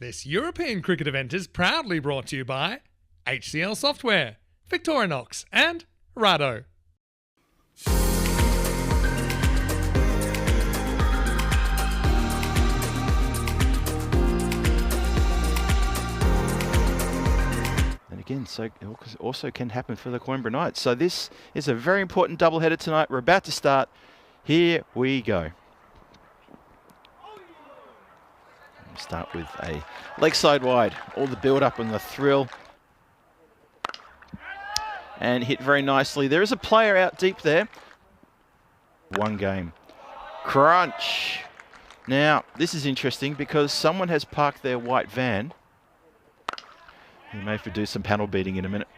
This European cricket event is proudly brought to you by HCL Software, Victorinox and Rado. And again, so it also can happen for the Coimbra Knights. So this is a very important doubleheader tonight. We're about to start. Here we go. We'll start with a leg side wide. All the build-up and the thrill. And hit very nicely. There is a player out deep there. One game. Crunch. Now, this is interesting because someone has parked their white van. He may have to do some panel beating in a minute.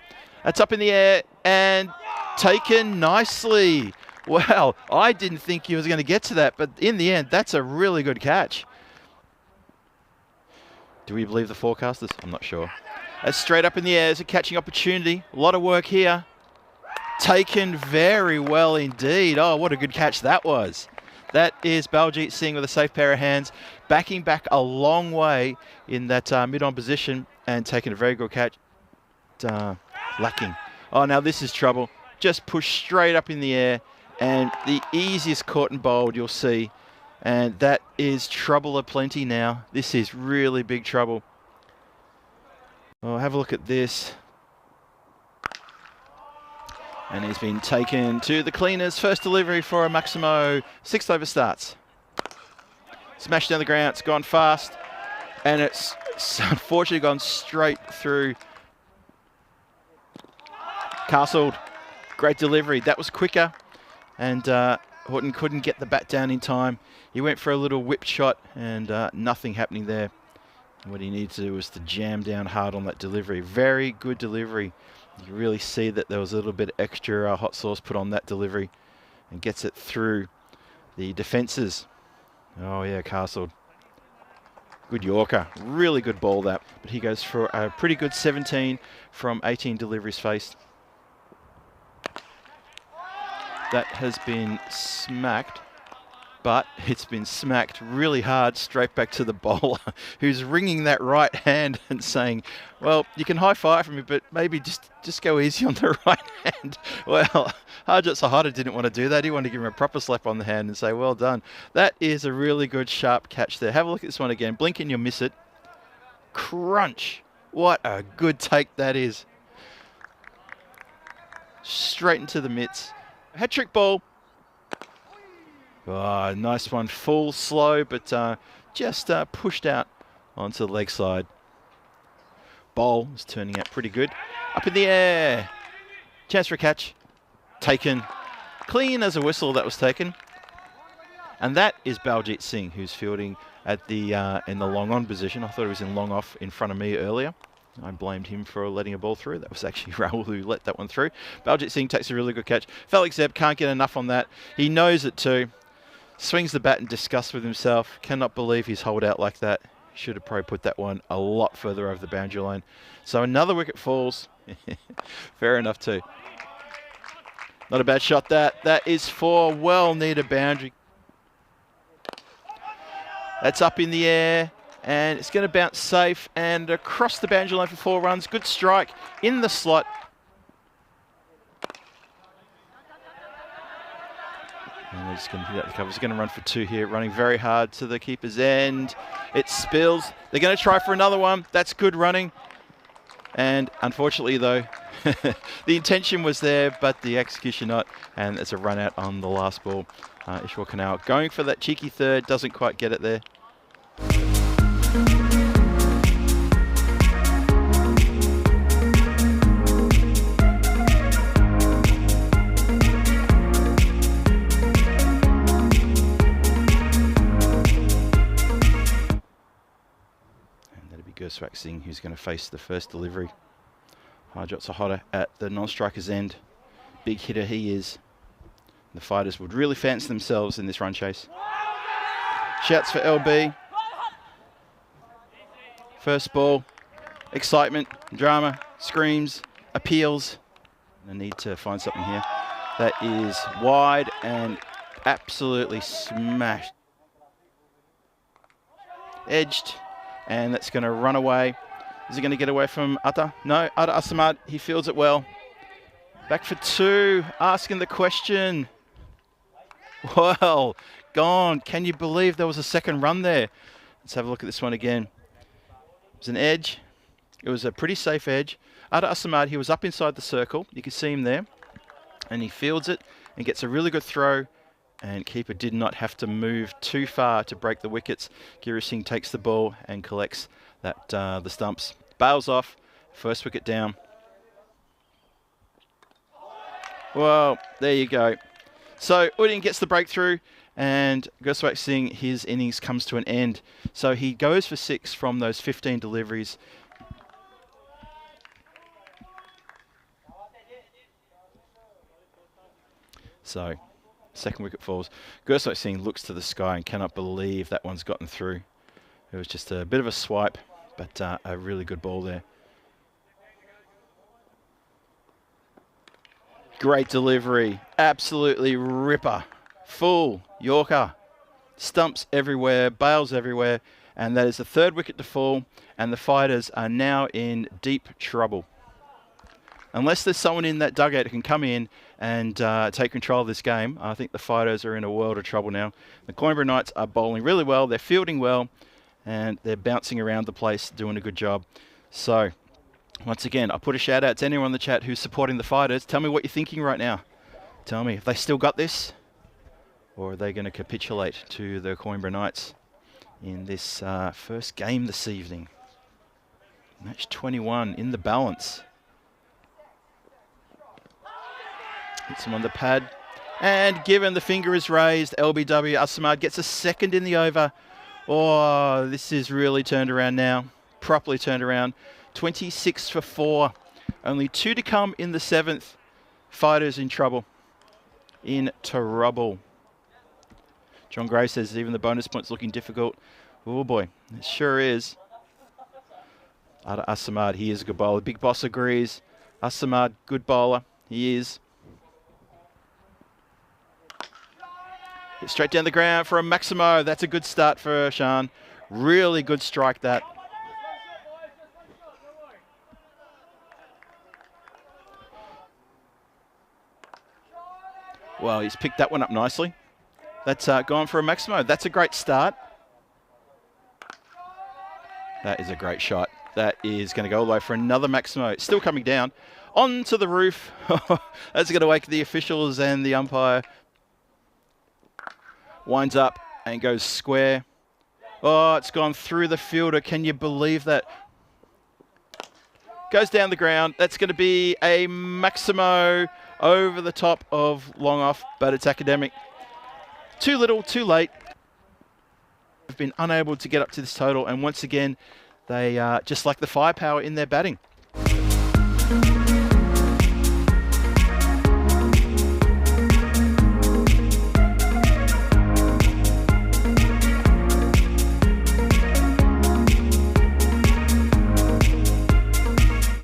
That's up in the air and taken nicely. Well, I didn't think he was going to get to that, but in the end, that's a really good catch. Do we believe the forecasters? I'm not sure. That's straight up in the air. It's a catching opportunity. A lot of work here. Taken very well indeed. Oh, what a good catch that was. That is Baljit Singh with a safe pair of hands, backing back a long way in that mid-on position and taking a very good catch. Lacking. Oh, now this is trouble. Just pushed straight up in the air and the easiest caught and bowled you'll see. And that is trouble aplenty now. This is really big trouble. Oh, have a look at this. And he's been taken to the cleaners. First delivery for a Maximo. 6th over starts. Smashed down the ground. It's gone fast. And it's unfortunately gone straight through. Castled. Great delivery. That was quicker. And Horton couldn't get the bat down in time. He went for a little whip shot and nothing happening there. What he needed to do was to jam down hard on that delivery. Very good delivery. You really see that there was a little bit of extra hot sauce put on that delivery and gets it through the defences. Oh yeah, Castled. Good Yorker. Really good ball that. But he goes for a pretty good 17 from 18 deliveries faced. That has been smacked, but it's been smacked really hard straight back to the bowler, who's wringing that right hand and saying, well, you can high five me, but maybe just go easy on the right hand. Well, Harjot Sahada didn't want to do that. He wanted to give him a proper slap on the hand and say, well done. That is a really good sharp catch there. Have a look at this one again. Blink and you'll miss it. Crunch. What a good take that is. Straight into the mitts. Hat-trick ball. Oh, nice one. Full slow, but just pushed out onto the leg side. Bowl is turning out pretty good. Up in the air. Chance for a catch. Taken. Clean as a whistle that was taken. And that is Baljit Singh, who's fielding at the in the long on position. I thought he was in long off in front of me earlier. I blamed him for letting a ball through. That was actually Rahul who let that one through. Baljit Singh takes a really good catch. Felix Zeb can't get enough on that. He knows it too. Swings the bat in disgust with himself. Cannot believe he's holed out like that. Should have probably put that one a lot further over the boundary line. So another wicket falls. Fair enough too. Not a bad shot that. That is for well-needed boundary. That's up in the air. And it's going to bounce safe and across the boundary line for 4 runs. Good strike in the slot. And they're just going to hit out the cover. He's going to run for 2 here, running very hard to the keeper's end. It spills. They're going to try for another one. That's good running. And unfortunately, though, the intention was there, but the execution not. And it's a run out on the last ball. Ishwar Kanal going for that cheeky third. Doesn't quite get it there. Gurswak Singh, who's going to face the first delivery. Harjot Sahada at the non-striker's end. Big hitter he is. The fighters would really fancy themselves in this run chase. Shouts for LB. First ball. Excitement, drama, screams, appeals. I need to find something here. That is wide and absolutely smashed. Edged. And that's going to run away. Is he going to get away from Atta? No, Atta Asamad, he fields it well. Back for 2, asking the question. Well, gone. Can you believe there was a second run there? Let's have a look at this one again. It was an edge. It was a pretty safe edge. Atta Asamad, he was up inside the circle. You can see him there. And he fields it and gets a really good throw. And keeper did not have to move too far to break the wickets. Giri Singh takes the ball and collects that the stumps. Bails off. First wicket down. Well, there you go. So Udin gets the breakthrough, and Gursuak Singh, his innings comes to an end. So he goes for 6 from those 15 deliveries. So, second wicket falls. Gursuak Singh looks to the sky and cannot believe that one's gotten through. It was just a bit of a swipe, but a really good ball there. Great delivery. Absolutely ripper. Full Yorker. Stumps everywhere, bails everywhere, and that is the 3rd wicket to fall, and the Fighters are now in deep trouble. Unless there's someone in that dugout who can come in and take control of this game, I think the Fighters are in a world of trouble now. The Coimbra Knights are bowling really well, they're fielding well, and they're bouncing around the place, doing a good job. So, once again, I put a shout out to anyone in the chat who's supporting the Fighters. Tell me what you're thinking right now. Tell me, have they still got this? Or are they going to capitulate to the Coimbra Knights in this first game this evening? Match 21 in the balance. Hits him on the pad. And given the finger is raised, LBW Asamad gets a second in the over. Oh, this is really turned around now. Properly turned around. 26 for 4. Only 2 to come in the 7th. Fighters in trouble. In trouble. John Gray says even the bonus point's looking difficult. Oh boy, it sure is. Atta Asamad, he is a good bowler. Big Boss agrees. Asamad, good bowler. He is. Hit straight down the ground for a Maximo. That's a good start for Shan. Really good strike that. Well, he's picked that one up nicely. That's gone for a Maximo. That's a great start. That is a great shot. That is going to go all the way for another Maximo. It's still coming down. Onto the roof. That's going to wake the officials and the umpire. Winds up and goes square. Oh, it's gone through the fielder. Can you believe that? Goes down the ground. That's going to be a Maximo over the top of long off, but it's academic. Too little, too late. They've been unable to get up to this total, and once again, they just lack the firepower in their batting.